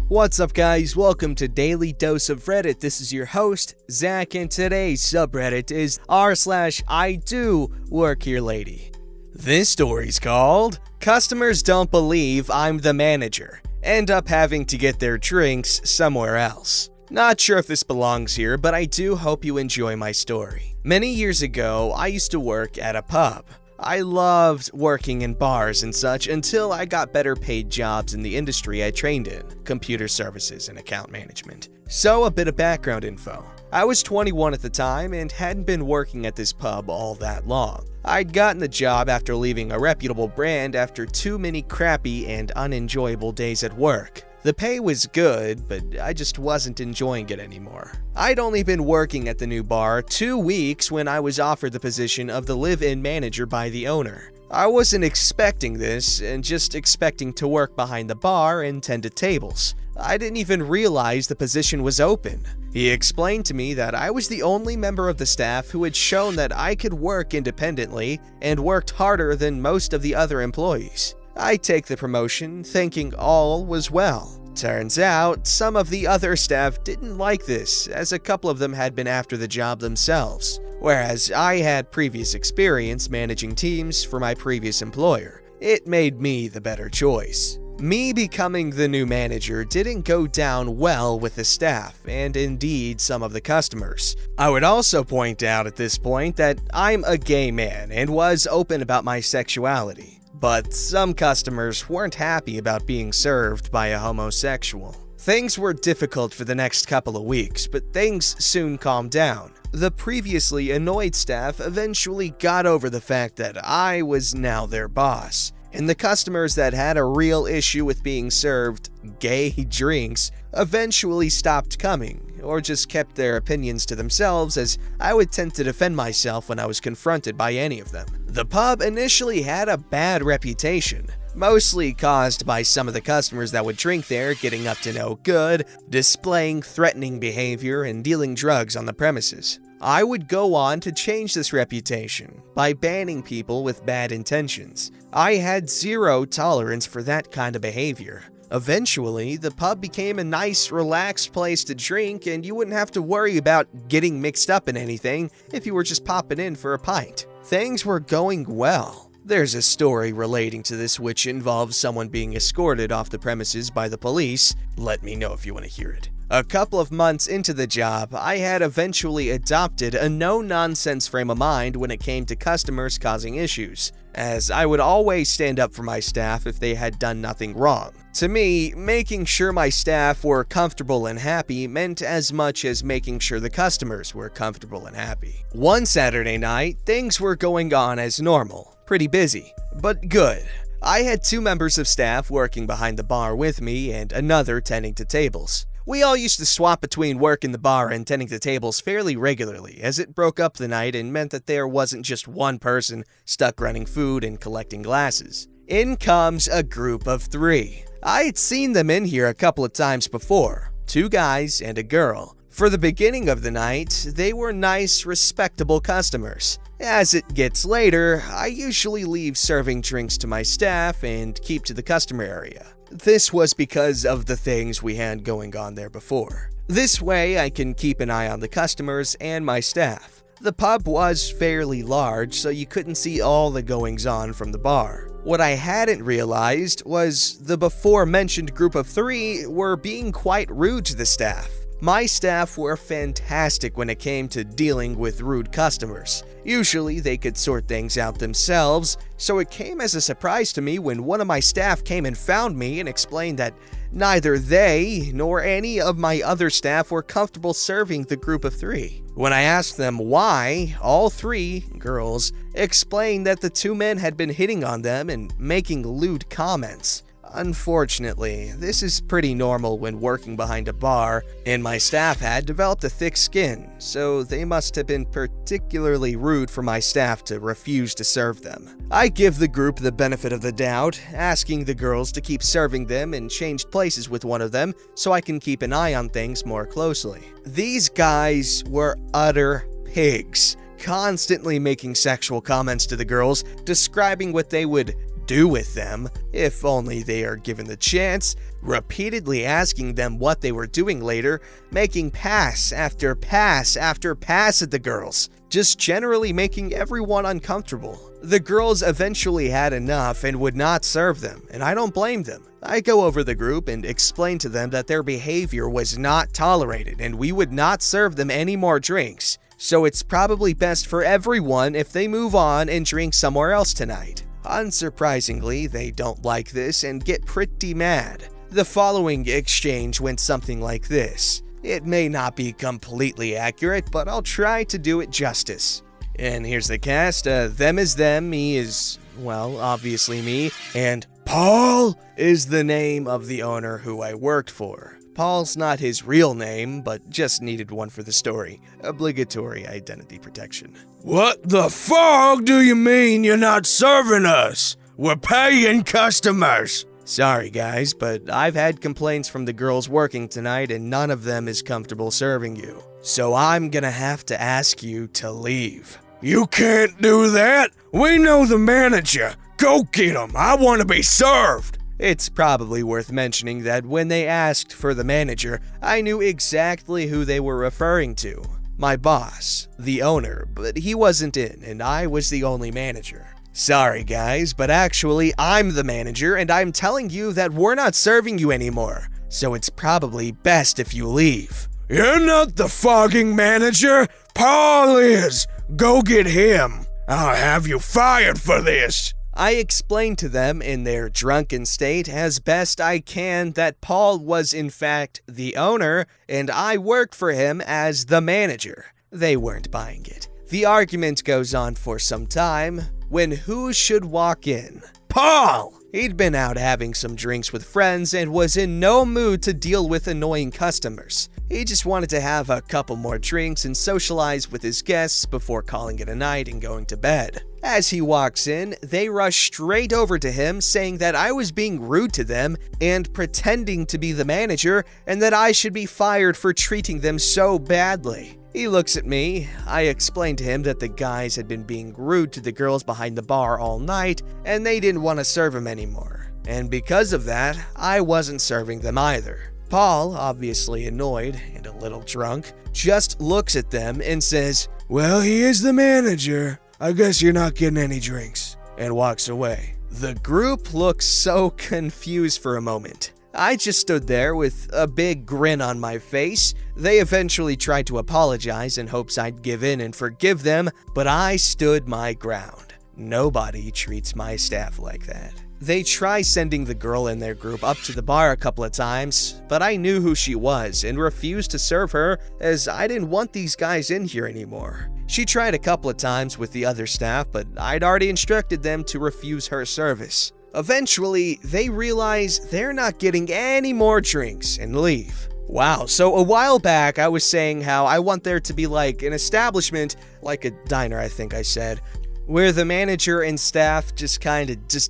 What's up guys, welcome to Daily Dose of Reddit. This is your host, Zach, and today's subreddit is r/IDoWorkHereLady. This story's called, Customers Don't Believe I'm the Manager, End Up Having to Get Their Drinks Somewhere Else. Not sure if this belongs here, but I do hope you enjoy my story. Many years ago, I used to work at a pub. I loved working in bars and such until I got better paid jobs in the industry I trained in, computer services and account management. So a bit of background info. I was 21 at the time and hadn't been working at this pub all that long. I'd gotten the job after leaving a reputable brand after too many crappy and unenjoyable days at work. The pay was good, but I just wasn't enjoying it anymore. I'd only been working at the new bar 2 weeks when I was offered the position of the live-in manager by the owner. I wasn't expecting this, and just expecting to work behind the bar and tend to tables. I didn't even realize the position was open. He explained to me that I was the only member of the staff who had shown that I could work independently and worked harder than most of the other employees. I take the promotion, thinking all was well. Turns out, some of the other staff didn't like this, as a couple of them had been after the job themselves, whereas I had previous experience managing teams for my previous employer. It made me the better choice. Me becoming the new manager didn't go down well with the staff, and indeed some of the customers. I would also point out at this point that I'm a gay man and was open about my sexuality. But some customers weren't happy about being served by a homosexual. Things were difficult for the next couple of weeks, but things soon calmed down. The previously annoyed staff eventually got over the fact that I was now their boss, and the customers that had a real issue with being served gay drinks eventually stopped coming, or just kept their opinions to themselves, as I would tend to defend myself when I was confronted by any of them. The pub initially had a bad reputation, mostly caused by some of the customers that would drink there getting up to no good, displaying threatening behavior, and dealing drugs on the premises. I would go on to change this reputation by banning people with bad intentions. I had zero tolerance for that kind of behavior. Eventually, the pub became a nice, relaxed place to drink, and you wouldn't have to worry about getting mixed up in anything if you were just popping in for a pint. Things were going well. There's a story relating to this which involves someone being escorted off the premises by the police. Let me know if you want to hear it. A couple of months into the job, I had eventually adopted a no-nonsense frame of mind when it came to customers causing issues, as I would always stand up for my staff if they had done nothing wrong. To me, making sure my staff were comfortable and happy meant as much as making sure the customers were comfortable and happy. One Saturday night, things were going on as normal. Pretty busy, but good. I had 2 members of staff working behind the bar with me and another tending to tables. We all used to swap between work in the bar and tending to tables fairly regularly, as it broke up the night and meant that there wasn't just one person stuck running food and collecting glasses. In comes a group of 3. I'd seen them in here a couple of times before, 2 guys and a girl. For the beginning of the night, they were nice, respectable customers. As it gets later, I usually leave serving drinks to my staff and keep to the customer area. This was because of the things we had going on there before. This way, I can keep an eye on the customers and my staff. The pub was fairly large, so you couldn't see all the goings-on from the bar. What I hadn't realized was the before-mentioned group of 3 were being quite rude to the staff. My staff were fantastic when it came to dealing with rude customers. Usually, they could sort things out themselves, so it came as a surprise to me when one of my staff came and found me and explained that neither they nor any of my other staff were comfortable serving the group of 3. When I asked them why, all 3 girls explained that the 2 men had been hitting on them and making lewd comments. Unfortunately, this is pretty normal when working behind a bar, and my staff had developed a thick skin, so they must have been particularly rude for my staff to refuse to serve them. I give the group the benefit of the doubt, asking the girls to keep serving them and changed places with one of them so I can keep an eye on things more closely. These guys were utter pigs, constantly making sexual comments to the girls, describing what they would do with them, if only they are given the chance, repeatedly asking them what they were doing later, making pass after pass after pass at the girls, just generally making everyone uncomfortable. The girls eventually had enough and would not serve them, and I don't blame them. I go over the group and explain to them that their behavior was not tolerated and we would not serve them any more drinks, so it's probably best for everyone if they move on and drink somewhere else tonight. Unsurprisingly, they don't like this and get pretty mad. The following exchange went something like this. It may not be completely accurate, but I'll try to do it justice. And here's the cast. Them is them, me is, well, obviously me, and Paul is the name of the owner who I worked for. Paul's not his real name, but just needed one for the story. Obligatory identity protection. What the fuck do you mean you're not serving us? We're paying customers. Sorry guys, but I've had complaints from the girls working tonight and none of them is comfortable serving you. So I'm gonna have to ask you to leave. You can't do that. We know the manager. Go get him. I want to be served. It's probably worth mentioning that when they asked for the manager, I knew exactly who they were referring to. My boss, the owner, but he wasn't in and I was the only manager. Sorry guys, but actually I'm the manager and I'm telling you that we're not serving you anymore, so it's probably best if you leave. You're not the fucking manager. Paul is. Go get him. I'll have you fired for this. I explained to them in their drunken state as best I can that Paul was in fact the owner and I worked for him as the manager. They weren't buying it. The argument goes on for some time when who should walk in? Paul! He'd been out having some drinks with friends and was in no mood to deal with annoying customers. He just wanted to have a couple more drinks and socialize with his guests before calling it a night and going to bed. As he walks in, they rush straight over to him saying that I was being rude to them and pretending to be the manager and that I should be fired for treating them so badly. He looks at me. I explained to him that the guys had been being rude to the girls behind the bar all night and they didn't want to serve him anymore. And because of that, I wasn't serving them either. Paul, obviously annoyed and a little drunk, just looks at them and says, "Well, he is the manager. I guess you're not getting any drinks," and walks away. The group looks so confused for a moment. I just stood there with a big grin on my face. They eventually tried to apologize in hopes I'd give in and forgive them, but I stood my ground. Nobody treats my staff like that. They try sending the girl in their group up to the bar a couple of times, but I knew who she was and refused to serve her as I didn't want these guys in here anymore. She tried a couple of times with the other staff, but I'd already instructed them to refuse her service. Eventually, they realize they're not getting any more drinks and leave. Wow, so a while back I was saying how I want there to be like an establishment, like a diner I think I said, where the manager and staff just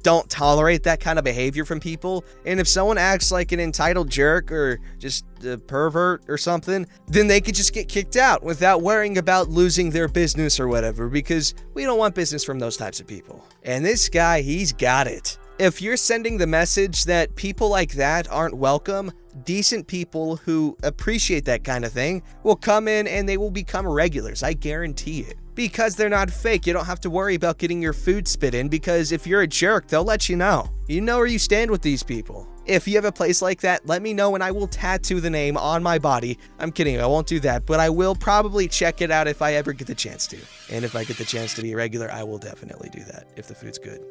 don't tolerate that kind of behavior from people, and if someone acts like an entitled jerk or just a pervert or something, then they could just get kicked out without worrying about losing their business or whatever, because we don't want business from those types of people. And this guy, he's got it. If you're sending the message that people like that aren't welcome, decent people who appreciate that kind of thing will come in and they will become regulars, I guarantee it. Because they're not fake, you don't have to worry about getting your food spit in, because if you're a jerk, they'll let you know. You know where you stand with these people. If you have a place like that, let me know and I will tattoo the name on my body. I'm kidding, I won't do that, but I will probably check it out if I ever get the chance to. And if I get the chance to be a regular, I will definitely do that, if the food's good.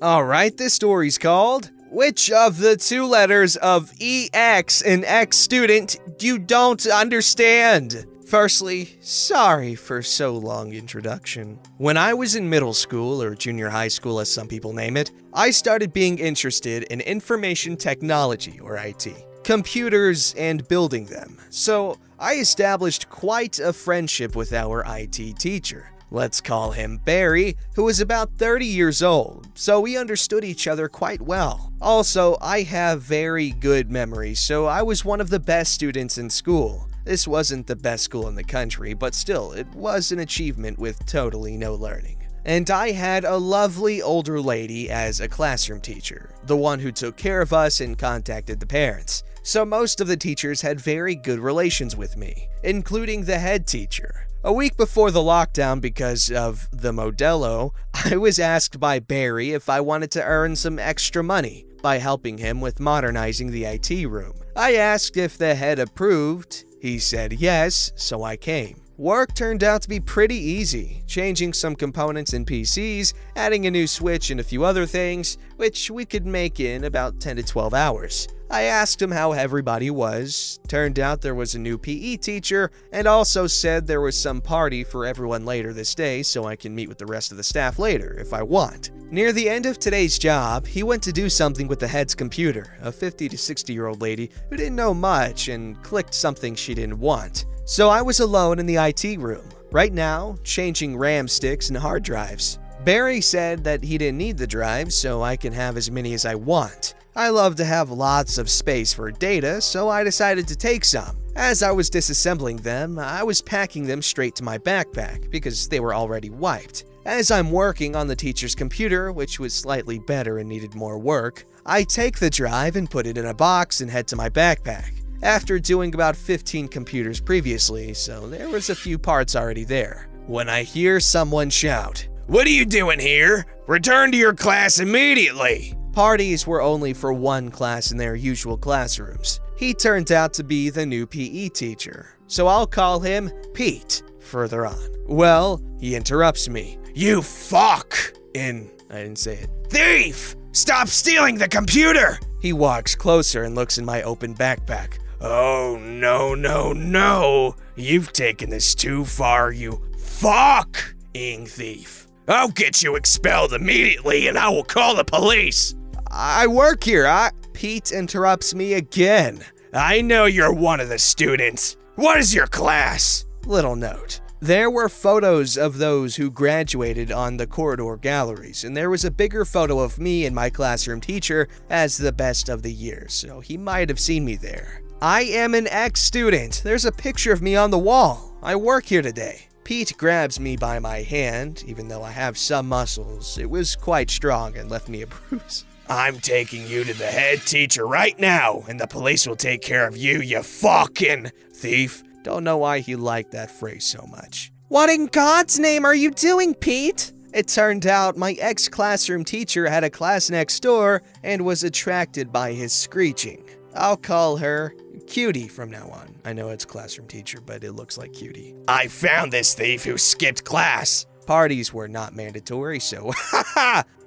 Alright, this story's called, which of the two letters of EX in X student you don't understand? Firstly, sorry for so long introduction. When I was in middle school, or junior high school as some people name it, I started being interested in information technology, or IT, computers and building them. So I established quite a friendship with our IT teacher. Let's call him Barry, who was about 30 years old, so we understood each other quite well. Also, I have very good memory, so I was one of the best students in school. This wasn't the best school in the country, but still, it was an achievement with totally no learning. and I had a lovely older lady as a classroom teacher, the one who took care of us and contacted the parents. So most of the teachers had very good relations with me, including the head teacher. A week before the lockdown, because of the Modelo, I was asked by Barry if I wanted to earn some extra money by helping him with modernizing the IT room. I asked if the head approved. He said yes, so I came. Work turned out to be pretty easy, changing some components in PCs, adding a new switch and a few other things, which we could make in about 10 to 12 hours. I asked him how everybody was. Turned out there was a new PE teacher, and also said there was some party for everyone later this day so I can meet with the rest of the staff later if I want. Near the end of today's job, he went to do something with the head's computer, a 50 to 60-year-old lady who didn't know much and clicked something she didn't want. So I was alone in the IT room, right now, changing RAM sticks and hard drives. Barry said that he didn't need the drives, so I can have as many as I want. I love to have lots of space for data, so I decided to take some. As I was disassembling them, I was packing them straight to my backpack because they were already wiped. As I'm working on the teacher's computer, which was slightly better and needed more work, I take the drive and put it in a box and head to my backpack. After doing about 15 computers previously, so there was a few parts already there, when I hear someone shout, "What are you doing here? Return to your class immediately!" Parties were only for one class in their usual classrooms. He turned out to be the new PE teacher, so I'll call him Pete further on. Well, he interrupts me. "You fuck!" I didn't say it. "Thief! Stop stealing the computer!" He walks closer and looks in my open backpack. "Oh, no. You've taken this too far, you fucking thief. I'll get you expelled immediately and I will call the police." I work here. Pete interrupts me again. "I know you're one of the students. What is your class?" Little note. There were photos of those who graduated on the corridor galleries, and there was a bigger photo of me and my classroom teacher as the best of the year, so he might have seen me there. I am an ex-student. There's a picture of me on the wall. I work here today. Pete grabs me by my hand, even though I have some muscles. It was quite strong and left me a bruise. "I'm taking you to the head teacher right now, and the police will take care of you, you fucking thief." Don't know why he liked that phrase so much. What in God's name are you doing, Pete? It turned out my ex-classroom teacher had a class next door and was attracted by his screeching. I'll call her Cutie from now on. I know it's classroom teacher, but it looks like Cutie. "I found this thief who skipped class." Parties were not mandatory, so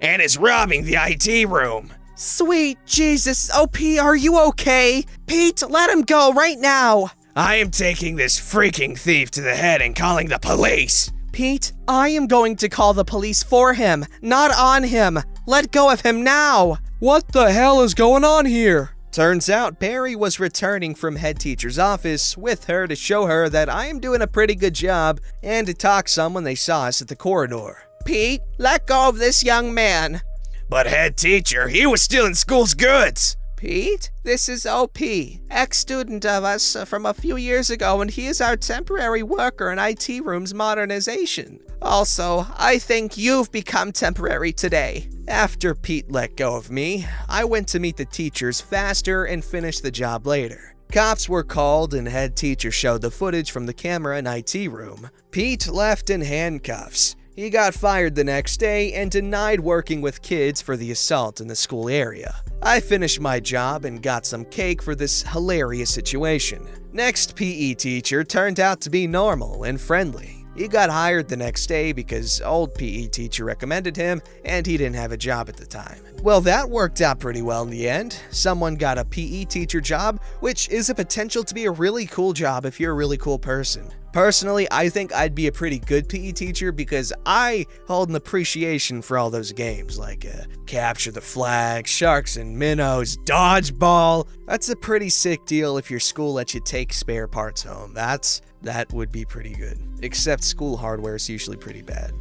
"And is robbing the IT room." Sweet Jesus, OP, are you okay? Pete, let him go right now. "I am taking this freaking thief to the head and calling the police." Pete, I am going to call the police for him, not on him. Let go of him now. What the hell is going on here? Turns out Barry was returning from head teacher's office with her to show her that I am doing a pretty good job and to talk some when they saw us at the corridor. Pete, let go of this young man. "But head teacher, he was stealing school's goods." Pete, this is OP, ex-student of us from a few years ago, and he is our temporary worker in IT room's modernization. Also, I think you've become temporary today. After Pete let go of me, I went to meet the teachers faster and finish the job later. Cops were called and head teacher showed the footage from the camera in IT room. Pete left in handcuffs. He got fired the next day and denied working with kids for the assault in the school area. I finished my job and got some cake for this hilarious situation. Next PE teacher turned out to be normal and friendly. He got hired the next day because old PE teacher recommended him and he didn't have a job at the time. Well, that worked out pretty well in the end. Someone got a PE teacher job, which is a potential to be a really cool job if you're a really cool person. Personally, I think I'd be a pretty good PE teacher because I hold an appreciation for all those games like Capture the Flag, Sharks and Minnows, Dodgeball. That's a pretty sick deal if your school lets you take spare parts home. That would be pretty good. Except school hardware is usually pretty bad.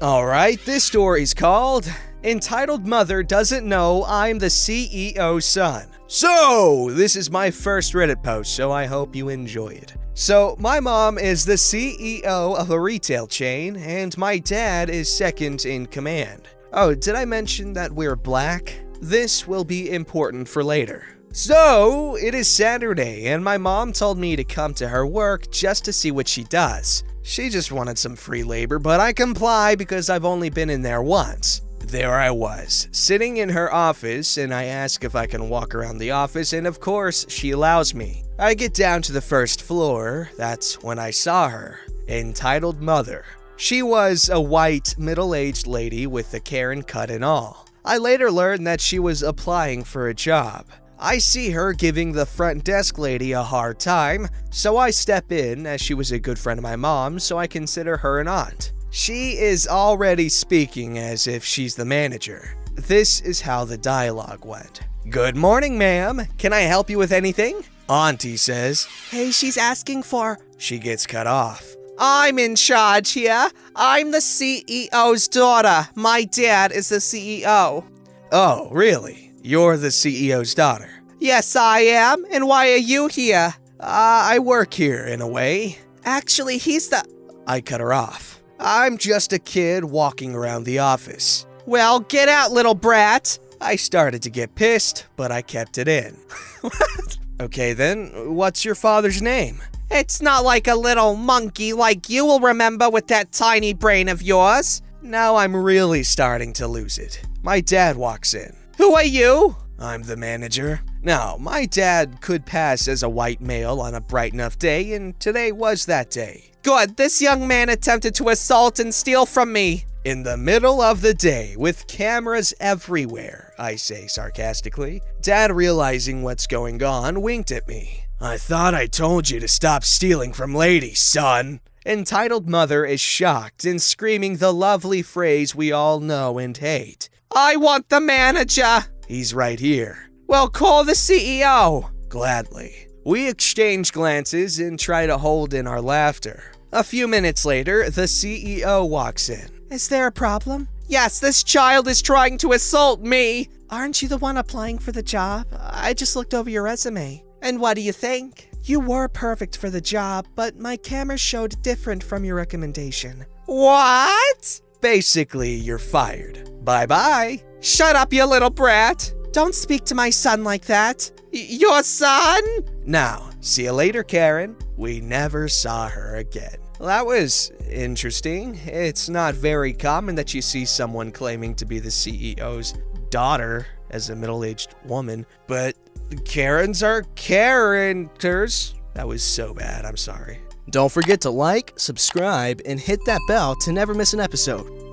Alright, this story's called Entitled Mother Doesn't Know I'm the CEO's Son. So, this is my first Reddit post, so I hope you enjoy it. So, my mom is the CEO of a retail chain, and my dad is second in command. Oh, did I mention that we're black? This will be important for later. So, it is Saturday, and my mom told me to come to her work just to see what she does. She just wanted some free labor, but I comply because I've only been in there once. There I was, sitting in her office, and I ask if I can walk around the office, and of course, she allows me. I get down to the first floor. That's when I saw her. Entitled Mother. She was a white, middle-aged lady with a Karen cut and all. I later learned that she was applying for a job. I see her giving the front desk lady a hard time, so I step in, as she was a good friend of my mom, so I consider her an aunt. She is already speaking as if she's the manager. This is how the dialogue went. Good morning, ma'am. Can I help you with anything? Auntie says, Hey, she's asking for... She gets cut off. I'm in charge here. I'm the CEO's daughter. My dad is the CEO. Oh, really? You're the CEO's daughter? Yes, I am. And why are you here? I work here, in a way. Actually, he's the... I cut her off. I'm just a kid walking around the office. Well, get out, little brat. I started to get pissed, but I kept it in. What? Okay then, what's your father's name? It's not like a little monkey like you will remember with that tiny brain of yours. Now I'm really starting to lose it. My dad walks in. Who are you? I'm the manager. Now, my dad could pass as a white male on a bright enough day, and today was that day. Good, this young man attempted to assault and steal from me. In the middle of the day, with cameras everywhere, I say sarcastically. Dad, realizing what's going on, winked at me. I thought I told you to stop stealing from ladies, son. Entitled Mother is shocked and screaming the lovely phrase we all know and hate. I want the manager. He's right here. Well, call the CEO. Gladly. We exchange glances and try to hold in our laughter. A few minutes later, the CEO walks in. Is there a problem? Yes, this child is trying to assault me. Aren't you the one applying for the job? I just looked over your resume. And what do you think? You were perfect for the job, but my camera showed different from your recommendation. What? Basically, you're fired. Bye-bye. Shut up, you little brat. Don't speak to my son like that. Your son? Now, see you later, Karen. We never saw her again. Well, that was interesting. It's not very common that you see someone claiming to be the CEO's daughter as a middle-aged woman, but Karens are Karenters. That was so bad, I'm sorry. Don't forget to like, subscribe, and hit that bell to never miss an episode.